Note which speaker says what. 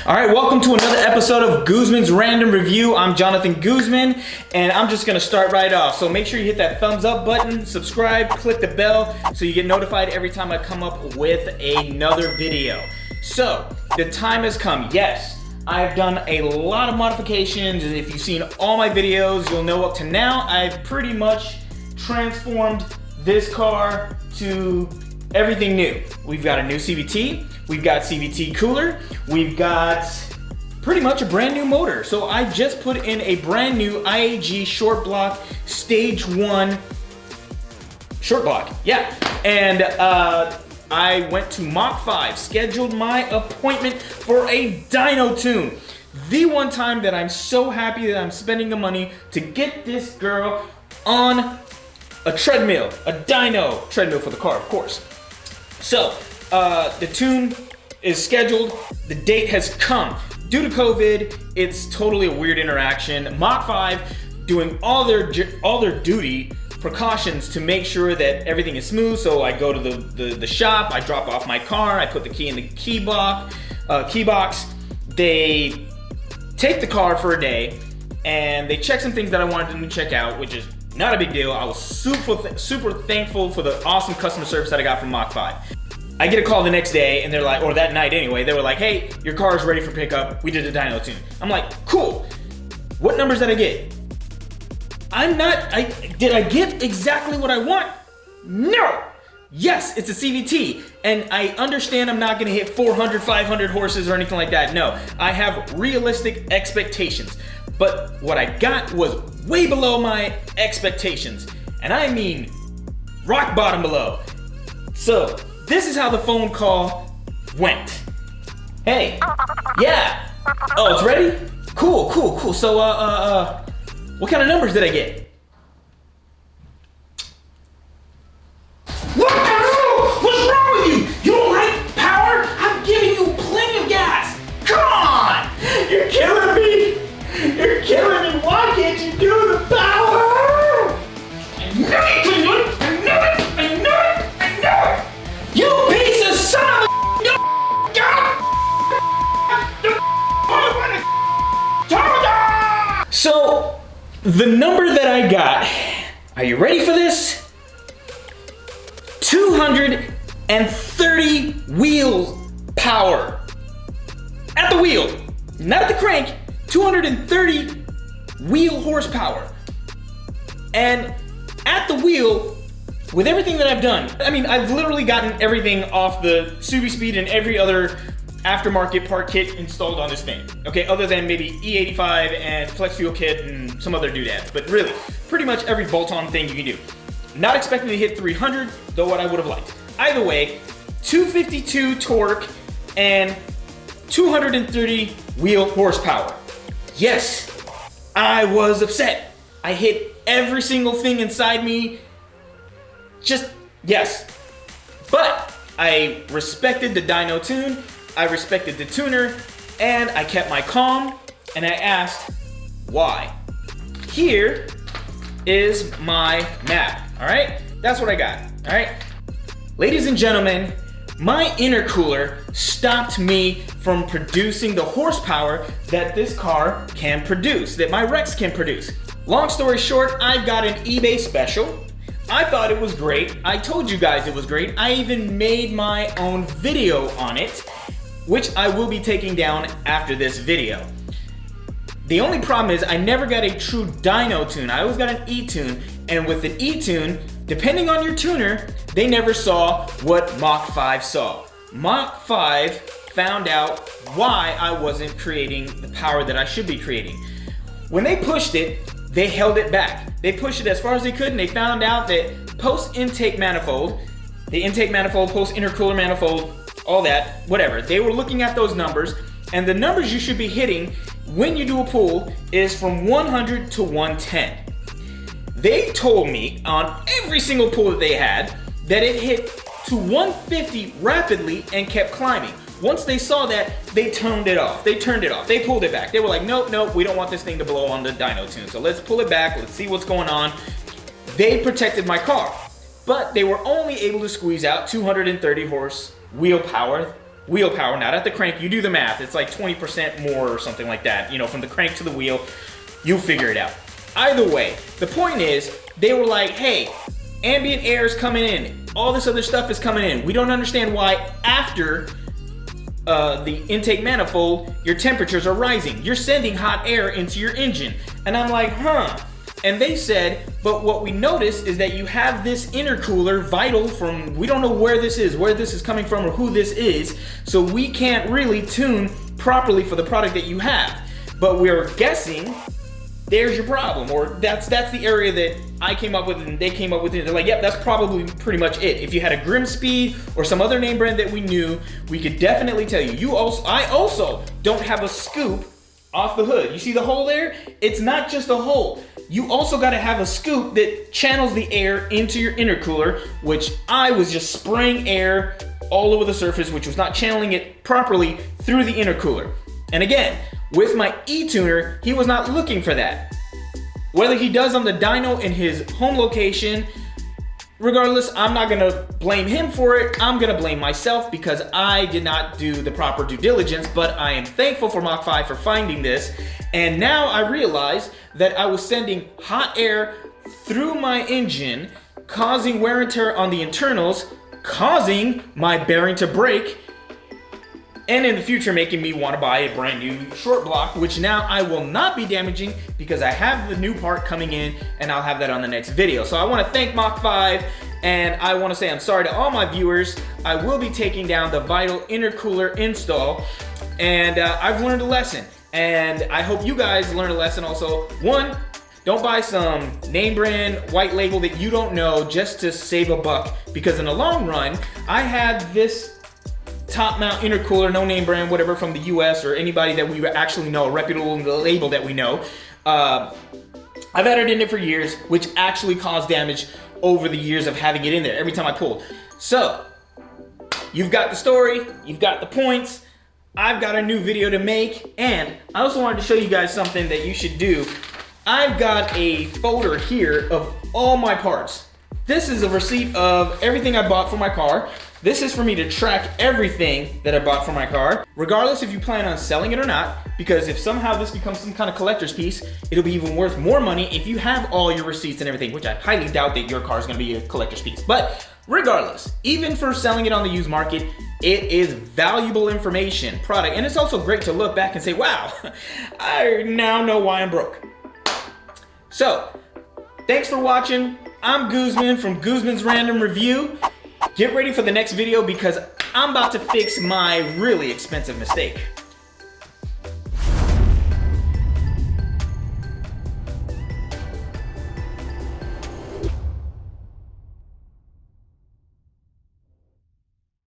Speaker 1: All right, welcome to another episode of Guzman's Random Review. I'm Jonathan Guzman, and I'm just gonna start right off. So make sure you hit that thumbs up button, subscribe, click the bell, so you get notified every time I come up with another video. So, the time has come. Yes, I've done a lot of modifications, and if you've seen all my videos, you'll know up to now, I've pretty much transformed this car to everything new. We've got a new CVT, we've got CVT cooler, we've got pretty much a brand new motor. So I just put in a brand new IAG short block stage 1 short block, yeah. And I went to MachV, scheduled my appointment for a dyno tune. The one time that I'm so happy that I'm spending the money to get this girl on a treadmill, a dyno treadmill for the car, of course. So, the tune is scheduled, the date has come. Due to COVID, it's totally a weird interaction. MachV doing all their duty precautions to make sure that everything is smooth. So I go to the shop, I drop off my car, I put the key in the key box. They take the car for a day, and they check some things that I wanted them to check out, which is not a big deal. I was super thankful for the awesome customer service that I got from MachV. I get a call the next day, and they're like, or that night anyway, they were like, hey, your car is ready for pickup. We did a dyno tune. I'm like, cool. What numbers did I get? Did I get exactly what I want? No. Yes, it's a CVT, and I understand I'm not gonna hit 400, 500 horses or anything like that. No, I have realistic expectations. But what I got was way below my expectations. And I mean rock bottom below. So this is how the phone call went. Hey, yeah. Oh, it's ready? Cool. So, what kind of numbers did I get? What the hell? What's wrong with you? You don't like power? I'm giving you plenty of gas. Come on! You're killing me. You're killing me. Why can't you do the power? I knew you couldn't do it. I knew it. You piece of son of a So, the number that I got, are you ready for this? 230 wheel power. At the wheel, not at the crank, 230 wheel horsepower. And at the wheel, with everything that I've done, I mean, I've literally gotten everything off the Subi Speed and every other aftermarket part kit installed on this thing. Okay, other than maybe E85 and flex fuel kit and some other doodads. But really, pretty much every bolt-on thing you can do. Not expecting to hit 300, though what I would have liked. Either way, 252 torque and 230 wheel horsepower. Yes, I was upset. I hit every single thing inside me. Yes. But I respected the dyno tune, I respected the tuner, and I kept my calm, and I asked why. Here is my map, all right? That's what I got, all right? Ladies and gentlemen, my intercooler stopped me from producing the horsepower that this car can produce, that my Rex can produce. Long story short, I got an eBay special. I thought it was great. I told you guys it was great. I even made my own video on it, which I will be taking down after this video. The only problem is I never got a true dyno tune. I always got an E-tune, and with an E-tune, depending on your tuner, they never saw what MachV saw. MachV found out why I wasn't creating the power that I should be creating. When they pushed it, they held it back. They pushed it as far as they could, and they found out that post-intake manifold, the intake manifold, post-intercooler manifold, all that, whatever, they were looking at those numbers, and the numbers you should be hitting when you do a pull is from 100 to 110. They told me on every single pull that they had that it hit to 150 rapidly and kept climbing. Once they saw that, they turned it off. They pulled it back. They were like, nope, we don't want this thing to blow on the dyno tune. So let's pull it back. Let's see what's going on. They protected my car, but they were only able to squeeze out 230 horse wheel power wheel power, not at the crank. You do the math. It's like 20% more or something like that. You know, from the crank to the wheel, you figure it out. Either way, the point is, they were like, hey, ambient air is coming in. All this other stuff is coming in. We don't understand why after the intake manifold, your temperatures are rising. You're sending hot air into your engine. And I'm like, huh. And they said, but what we noticed is that you have this intercooler vital from, we don't know where this is coming from or who this is, so we can't really tune properly for the product that you have. But we're guessing there's your problem, or that's the area that I came up with and they came up with it. They're like, yep, that's probably pretty much it. If you had a Grimspeed or some other name brand that we knew, we could definitely tell you. I also don't have a scoop off the hood. You see the hole there? It's not just a hole. You also got to have a scoop that channels the air into your intercooler, which I was just spraying air all over the surface, which was not channeling it properly through the intercooler. And again, with my e-tuner, he was not looking for that. Whether he does on the dyno in his home location, regardless, I'm not gonna blame him for it. I'm gonna blame myself because I did not do the proper due diligence, but I am thankful for MachV for finding this. And now I realize that I was sending hot air through my engine, causing wear and tear on the internals, causing my bearing to break, and in the future making me want to buy a brand new short block, which now I will not be damaging because I have the new part coming in and I'll have that on the next video. So I want to thank MachV, and I want to say I'm sorry to all my viewers. I will be taking down the vital intercooler install, and I've learned a lesson, and I hope you guys learn a lesson also. One, don't buy some name brand white label that you don't know just to save a buck, because in the long run, I had this top mount intercooler, no name brand, whatever, from the US or anybody that we actually know, a reputable label that we know. I've had it in there for years, which actually caused damage over the years of having it in there every time I pulled. So, you've got the story, you've got the points, I've got a new video to make, and I also wanted to show you guys something that you should do. I've got a folder here of all my parts. This is a receipt of everything I bought for my car. This is for me to track everything that I bought for my car, regardless if you plan on selling it or not, because if somehow this becomes some kind of collector's piece, it'll be even worth more money if you have all your receipts and everything, which I highly doubt that your car is gonna be a collector's piece. But regardless, even for selling it on the used market, it is valuable information, product, and it's also great to look back and say, wow, I now know why I'm broke. So, thanks for watching. I'm Guzman from Guzman's Random Review. Get ready for the next video because I'm about to fix my really expensive mistake.